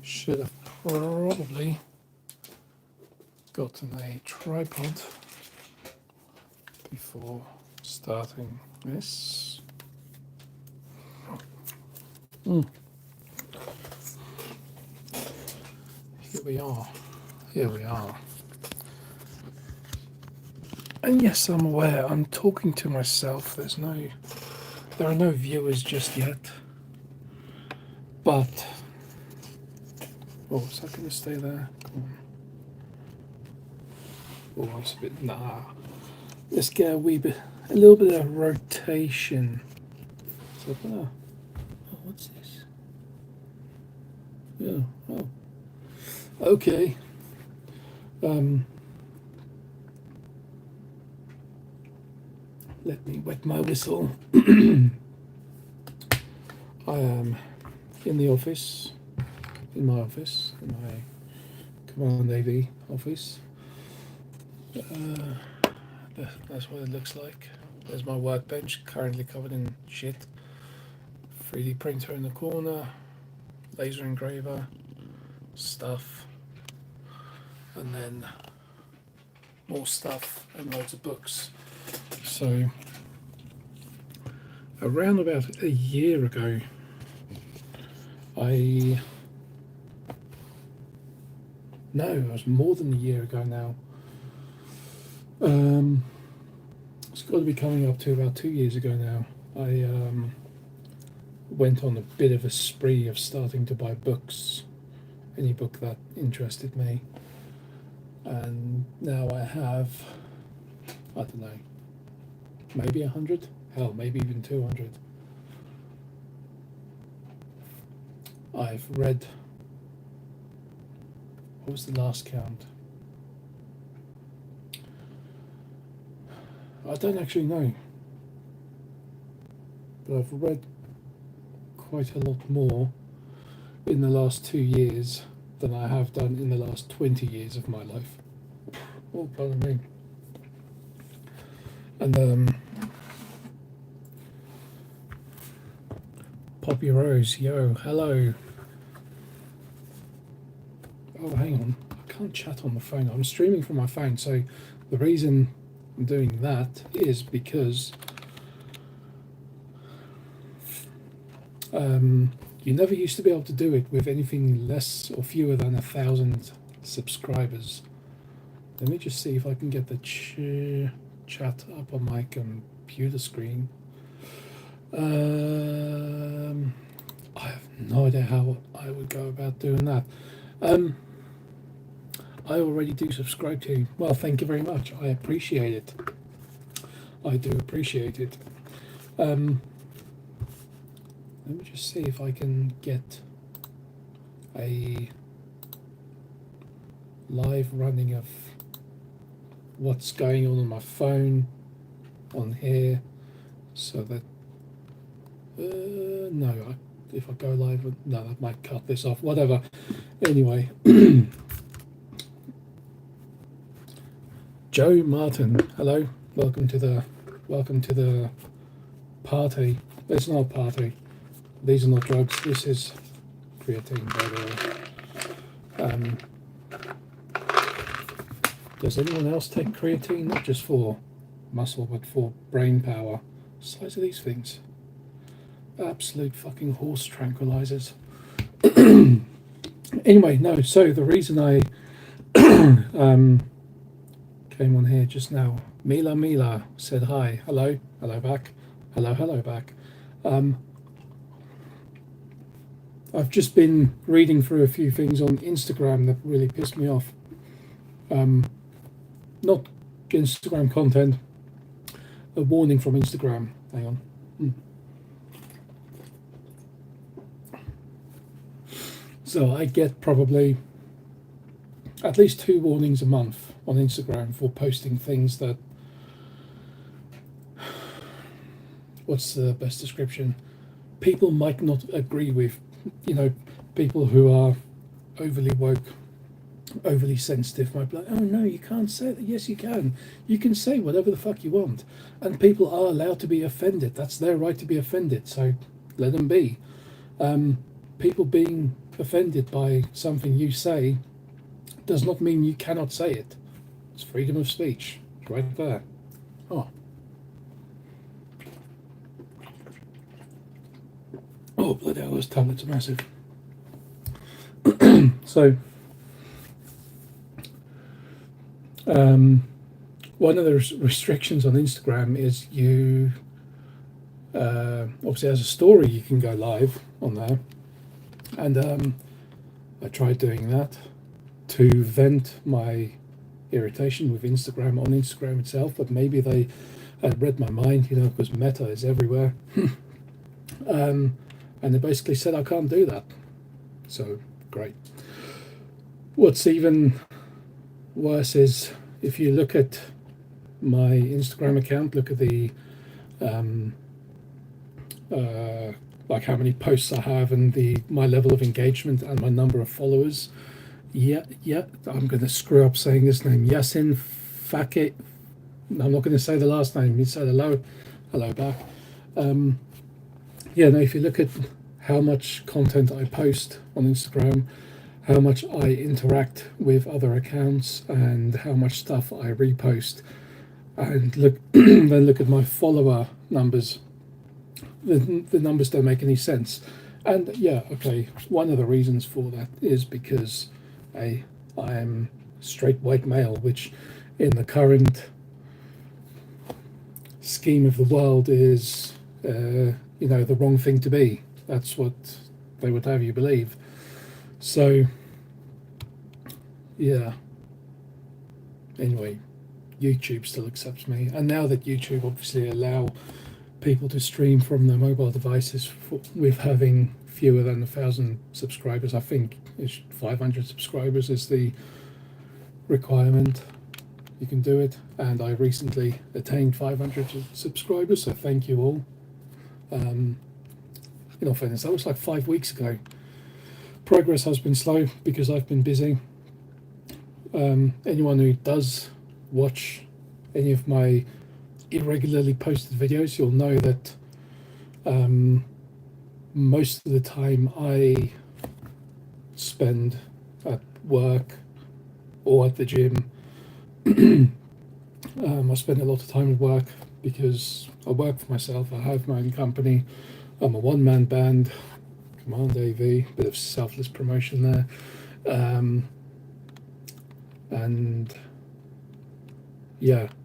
Should have probably gotten a tripod before starting this. Here we are. Here we are. And yes, I'm aware I'm talking to myself. There are no viewers just yet. But is that going to stay there? Come on. It's a bit Let's get a little bit of rotation. So, what's this? Yeah. Oh. Okay. Let me wet my whistle. I am in the office, in my Command AV office. That's what it looks like. There's my workbench, currently covered in shit. 3D printer in the corner, laser engraver, stuff, and then more stuff and loads of books. So, around about a year ago, it was more than a year ago now. It's got to be coming up to about 2 years ago now. I went on a bit of a spree of starting to buy books, any book that interested me, and now I have, I don't know, maybe 100, hell, maybe even 200. I've read, what was the last count? I don't actually know, but I've read quite a lot more in the last 2 years than I have done in the last 20 years of my life. Oh, pardon me. And Poppy Rose, yo, hello. Oh, hang on, I can't chat on the phone. I'm streaming from my phone, so the reason I'm doing that is because you never used to be able to do it with anything less or fewer than 1,000 subscribers. Let me just see if I can get the chat up on my computer screen. I have no idea how I would go about doing that. I already do subscribe to you. Well, thank you very much. I appreciate it. I do appreciate it. Let me just see if I can get a live running of what's going on my phone on here, so that no, if I go live, no, that might cut this off. Whatever. Anyway, Joe Martin, hello. Welcome to the party. It's not a party. These are not drugs. This is creatine, by the way. Does anyone else take creatine? Not just for muscle, but for brain power. The size of these things. Absolute fucking horse tranquilizers. Anyway, no, so the reason I came on here just now, Mila said hi, hello back, hello back. I've just been reading through a few things on Instagram that really pissed me off. Not Instagram content, a warning from Instagram. Hang on. So I get probably at least 2 warnings a month on Instagram for posting things that, what's the best description, people might not agree with. You know, people who are overly woke, overly sensitive might be like, oh no, you can't say that. Yes, you can. You can say whatever the fuck you want, and people are allowed to be offended. That's their right to be offended, so let them be. people being offended by something you say does not mean you cannot say it. It's freedom of speech. It's right there. Oh. Oh, bloody hell, those tablets are massive. So, one of the restrictions on Instagram is you, obviously as a story, you can go live on there. And I tried doing that to vent my irritation with Instagram on Instagram itself, but maybe they had read my mind, because Meta is everywhere. And they basically said I can't do that. So, great. What's even worse is if you look at my Instagram account, look at the like how many posts I have and my level of engagement and my number of followers. Yeah, I'm going to screw up saying his name. Yasin Fakir. I'm not going to say the last name. He said hello back. If you look at how much content I post on Instagram, how much I interact with other accounts, and how much stuff I repost, and then look at my follower numbers, the numbers don't make any sense. And one of the reasons for that is because I am straight white male, which in the current scheme of the world is the wrong thing to be. That's what they would have you believe. So anyway, YouTube still accepts me, and now that YouTube obviously allow people to stream from their mobile devices with having fewer than 1,000 subscribers, I think it's 500 subscribers is the requirement. You can do it, and I recently attained 500 subscribers, so thank you all. In all fairness, that was like 5 weeks ago. Progress has been slow because I've been busy. Anyone who does watch any of my irregularly posted videos, you'll know that most of the time I spend at work or at the gym. I spend a lot of time at work because I work for myself. I have my own company. I'm a one-man band, Command AV, bit of selfless promotion there.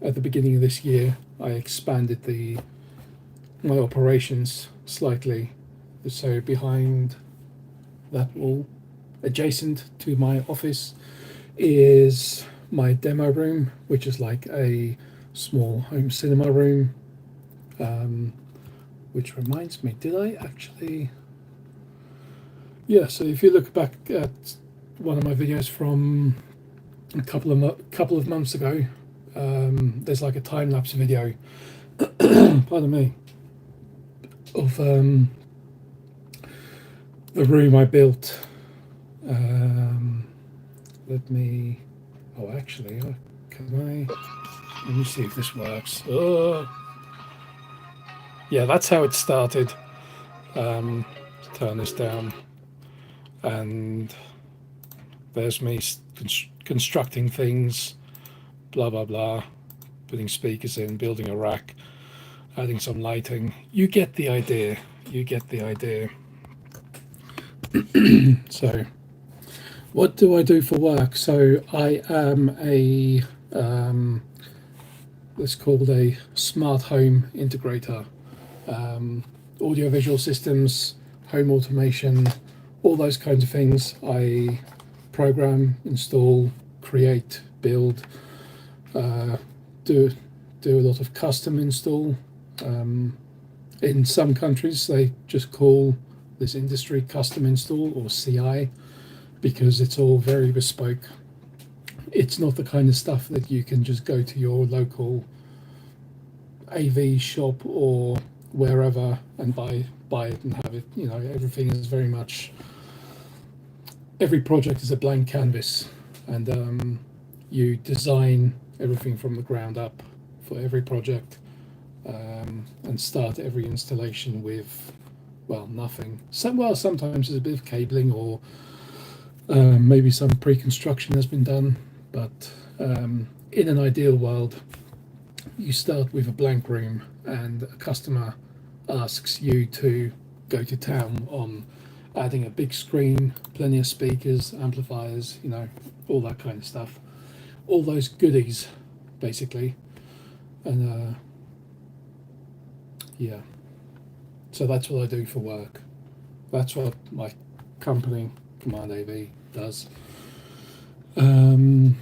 At the beginning of this year, I expanded my operations slightly. So behind that wall, adjacent to my office, is my demo room, which is like a small home cinema room. Which reminds me, did I actually? Yeah. So if you look back at one of my videos from a couple of months ago, there's like a time-lapse video, pardon me, of the room I built. Let me see if this works. Yeah, that's how it started. Turn this down, and there's me constructing things, blah blah blah, putting speakers in, building a rack, adding some lighting. You get the idea. So what do I do for work? So I am it's called a smart home integrator. Audio visual systems, home automation, all those kinds of things. I program, install, create, build, do a lot of custom install. In some countries they just call this industry custom install or CI because it's all very bespoke. It's not the kind of stuff that you can just go to your local AV shop or wherever and buy it and have it. Everything is very much, every project is a blank canvas, and you design everything from the ground up for every project, and start every installation with well, nothing. Sometimes there's a bit of cabling or maybe some pre-construction has been done, but in an ideal world, you start with a blank room and a customer asks you to go to town on adding a big screen, plenty of speakers, amplifiers, all that kind of stuff. All those goodies, basically. And yeah, so that's what I do for work. That's what my company, Command AV, does. And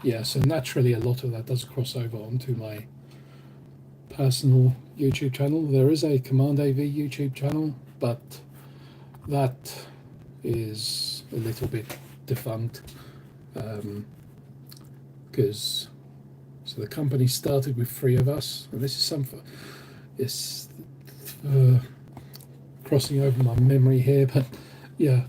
yeah, so naturally a lot of that does cross over onto my personal YouTube channel. There is a Command AV YouTube channel, but that is a little bit defunct because so the company started with 3 of us, and this is it's crossing over my memory here, but yeah,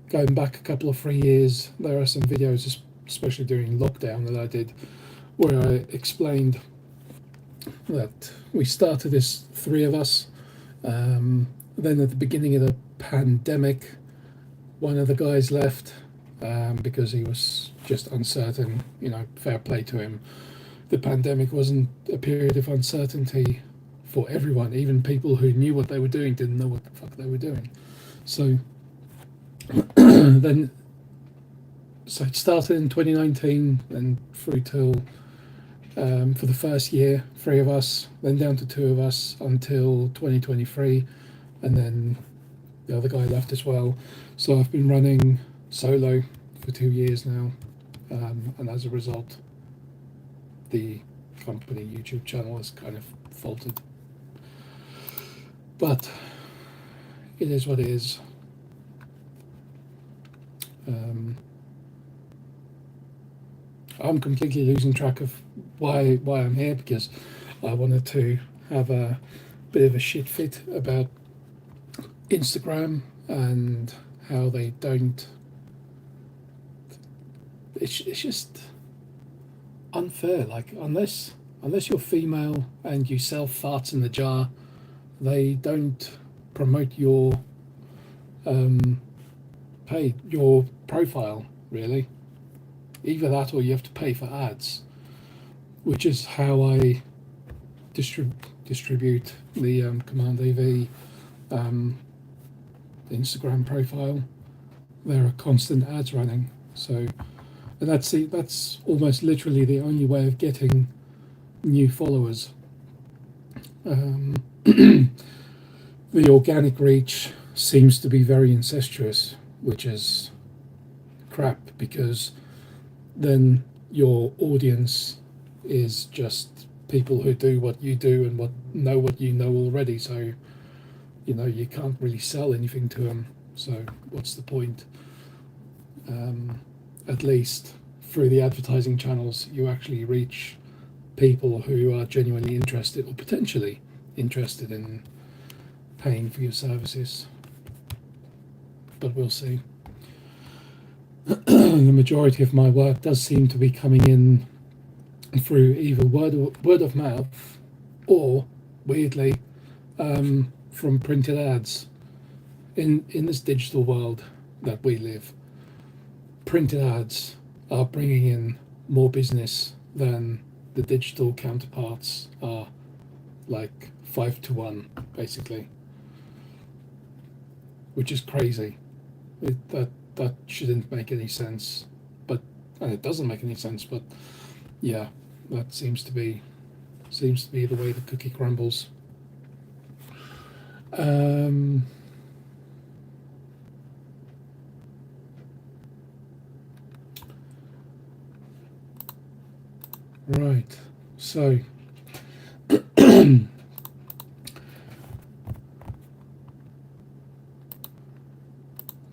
going back a couple of 3 years, there are some videos, especially during lockdown, that I did where I explained that we started as 3 of us. Then at the beginning of the pandemic, one of the guys left because he was just uncertain. Fair play to him. The pandemic wasn't a period of uncertainty for everyone. Even people who knew what they were doing didn't know what the fuck they were doing. So then, so it started in 2019 and through till for the first year, 3 of us, then down to 2 of us until 2023, and then the other guy left as well. So I've been running solo for 2 years now, and as a result, the company YouTube channel has kind of faltered. But it is what it is. I'm completely losing track of why I'm here, because I wanted to have a bit of a shit fit about Instagram and how they don't. It's just unfair. Like unless you're female and you sell farts in the jar, they don't promote your pay your profile really. Either that or you have to pay for ads, which is how I distribute the Command AV Instagram profile. There are constant ads running, so and that's almost literally the only way of getting new followers. The organic reach seems to be very incestuous, which is crap, because then your audience is just people who do what you do and know what you know already. So you can't really sell anything to them. So what's the point? At least through the advertising channels, you actually reach people who are genuinely interested or potentially interested in paying for your services. But we'll see. The majority of my work does seem to be coming in through either word of mouth or, weirdly, from printed ads. In this digital world that we live, printed ads are bringing in more business than the digital counterparts are, like 5-1, basically, which is crazy. That shouldn't make any sense, and it doesn't make any sense. But yeah, that seems to be the way the cookie crumbles. Right, so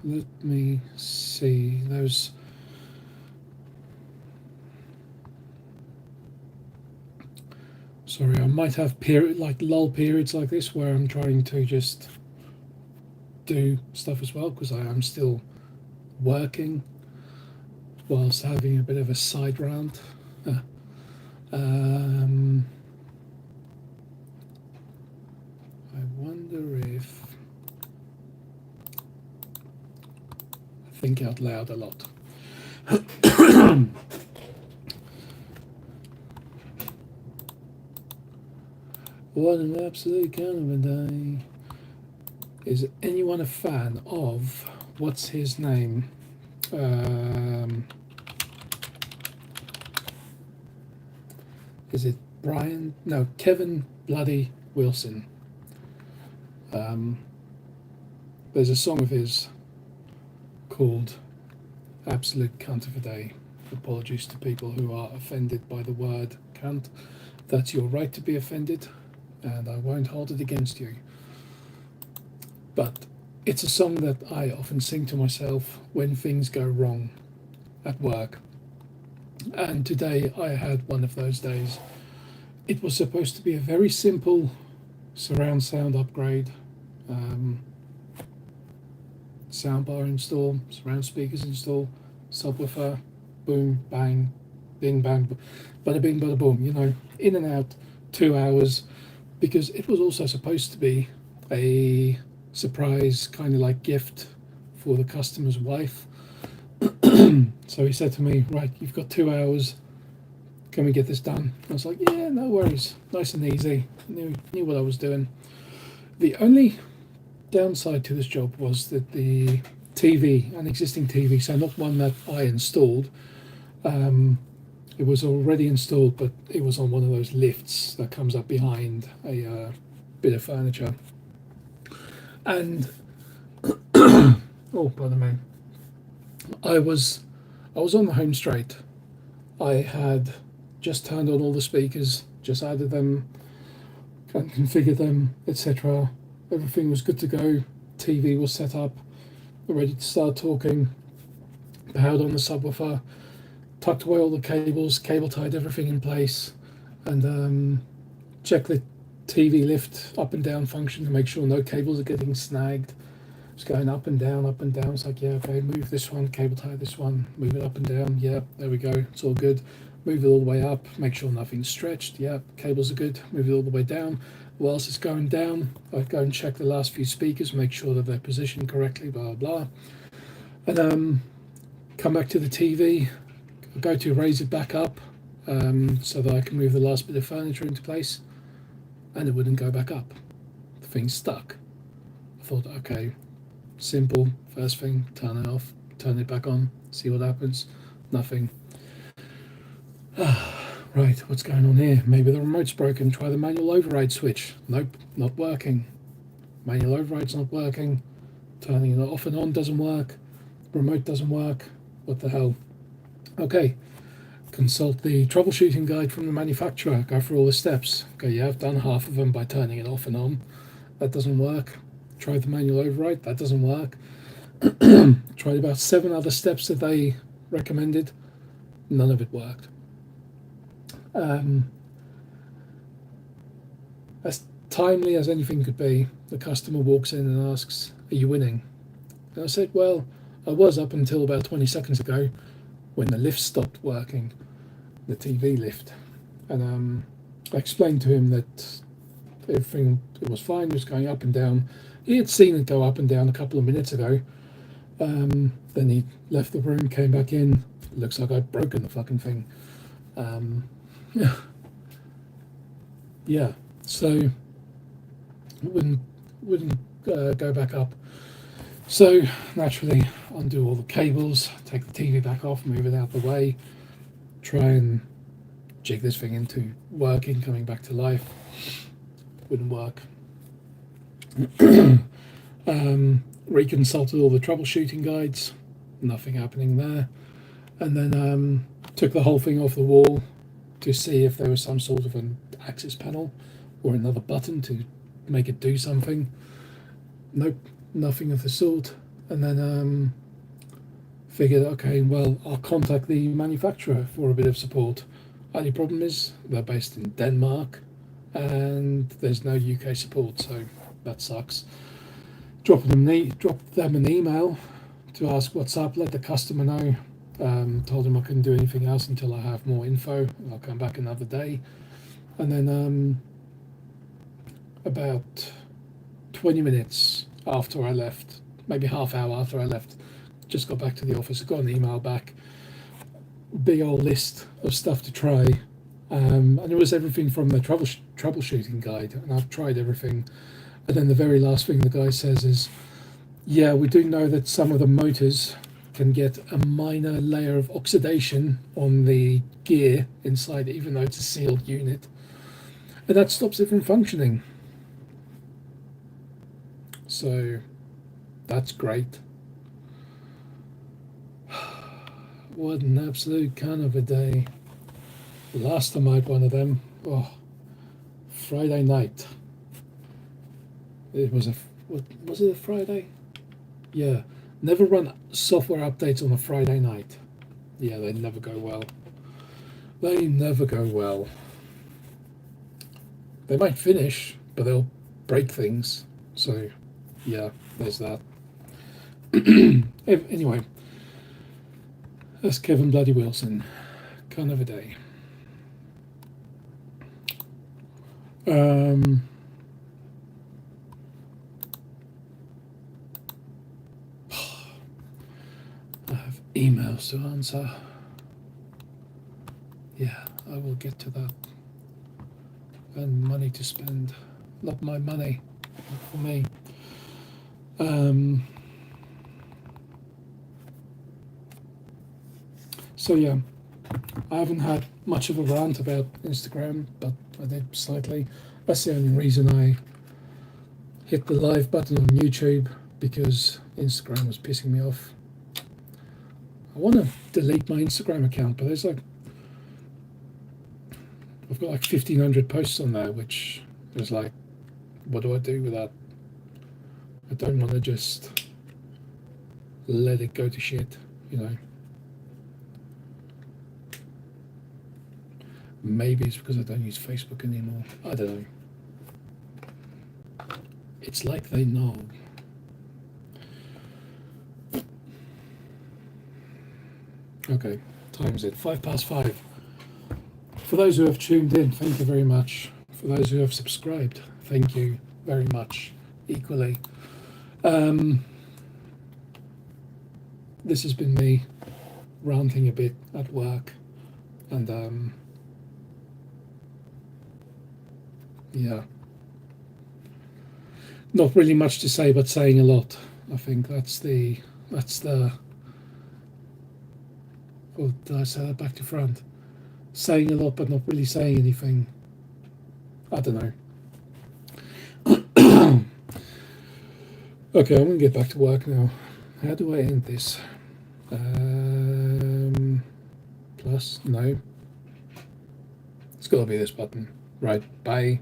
let me see those. Sorry, I might have lull periods like this where I'm trying to just do stuff as well, because I am still working whilst having a bit of a side round. think out loud a lot. What an absolute kind of a day. Is anyone a fan of, what's his name? Is it Brian? No, Kevin Bloody Wilson. There's a song of his called Absolute Cunt of a Day. Apologies to people who are offended by the word cunt. That's your right to be offended, and I won't hold it against you. But it's a song that I often sing to myself when things go wrong at work. And today I had one of those days. It was supposed to be a very simple surround sound upgrade. Soundbar install, surround speakers install, subwoofer, boom, bang, bing, bang, bada bing, bada boom, you know, in and out, 2 hours, because it was also supposed to be a surprise kind of like gift for the customer's wife. So he said to me, right, you've got 2 hours, can we get this done? I was like, yeah, no worries, nice and easy, knew what I was doing. The only downside to this job was that the TV, an existing TV, so not one that I installed, it was already installed, but it was on one of those lifts that comes up behind a bit of furniture. And oh, pardon me, I was on the home straight. I had just turned on all the speakers, just added them, configured them, etc. Everything was good to go. TV was set up, ready to start talking. Powered on the subwoofer, tucked away all the cables, cable tied everything in place, and checked the TV lift up and down function to make sure no cables are getting snagged. It's going up and down, up and down. It's like, yeah, okay, move this one, cable tie this one, move it up and down. Yeah, there we go. It's all good. Move it all the way up, make sure nothing's stretched. Yeah, cables are good. Move it all the way down. Whilst it's going down, I go and check the last few speakers, make sure that they're positioned correctly, blah, blah. And come back to the TV, go to raise it back up so that I can move the last bit of furniture into place, and it wouldn't go back up. The thing's stuck. I thought, okay, simple, first thing, turn it off, turn it back on, see what happens. Nothing. Right, what's going on here? Maybe the remote's broken. Try the manual override switch. Nope, not working. Manual override's not working. Turning it off and on doesn't work. Remote doesn't work. What the hell? Okay, consult the troubleshooting guide from the manufacturer. Go through all the steps. Okay, yeah, I've done half of them by turning it off and on. That doesn't work. Tried the manual override. That doesn't work. Tried about 7 other steps that they recommended. None of it worked. As timely as anything could be, the customer walks in and asks, are you winning? And I said, well, I was up until about 20 seconds ago when the lift stopped working, the TV lift. And I explained to him that everything it was fine, it was going up and down. He had seen it go up and down a couple of minutes ago. Then he left the room, came back in. Looks like I'd broken the fucking thing. Yeah, so wouldn't go back up. So naturally, undo all the cables, take the TV back off, move it out the way, try and jig this thing into working, coming back to life. Wouldn't work. Reconsulted all the troubleshooting guides, nothing happening there. And then took the whole thing off the wall to see if there was some sort of an access panel or another button to make it do something. Nope, nothing of the sort. And then figured, okay, well, I'll contact the manufacturer for a bit of support. Only problem is they're based in Denmark and there's no UK support, so that sucks. Dropped them an email to ask what's up, let the customer know. Told him I couldn't do anything else until I have more info. I'll come back another day. And then about 20 minutes after I left, maybe half hour after I left, just got back to the office. I got an email back, big old list of stuff to try, and it was everything from the troubleshooting guide, and I've tried everything. And then the very last thing the guy says is, yeah, we do know that some of the motors can get a minor layer of oxidation on the gear inside, even though it's a sealed unit, and that stops it from functioning. So that's great. What an absolute kind of a day. Last time I had one of them, Friday night. It was was it a Friday? Yeah. Never run software updates on a Friday night. Yeah, they never go well. They never go well. They might finish, but they'll break things. So, yeah, there's that. Anyway, that's Kevin Bloody Wilson. Kind of a day. I have emails to answer. Yeah, I will get to that. And money to spend. Not my money, not for me. So yeah, I haven't had much of a rant about Instagram, but I did slightly. That's the only reason I hit the live button on YouTube, because Instagram was pissing me off. I want to delete my Instagram account, but I've got like 1,500 posts on there, which is like, what do I do with that? I don't want to just let it go to shit, you know. Maybe it's because I don't use Facebook anymore. I don't know. It's like they know. Okay, time's it. 5:05. For those who have tuned in, thank you very much. For those who have subscribed, thank you very much equally. This has been me ranting a bit at work, and yeah, not really much to say, but saying a lot. I think that's the oh, did I say that back to front? Saying a lot but not really saying anything. I don't know. Okay, I'm gonna get back to work now. How do I end this? Plus, no. It's gotta be this button. Right, bye.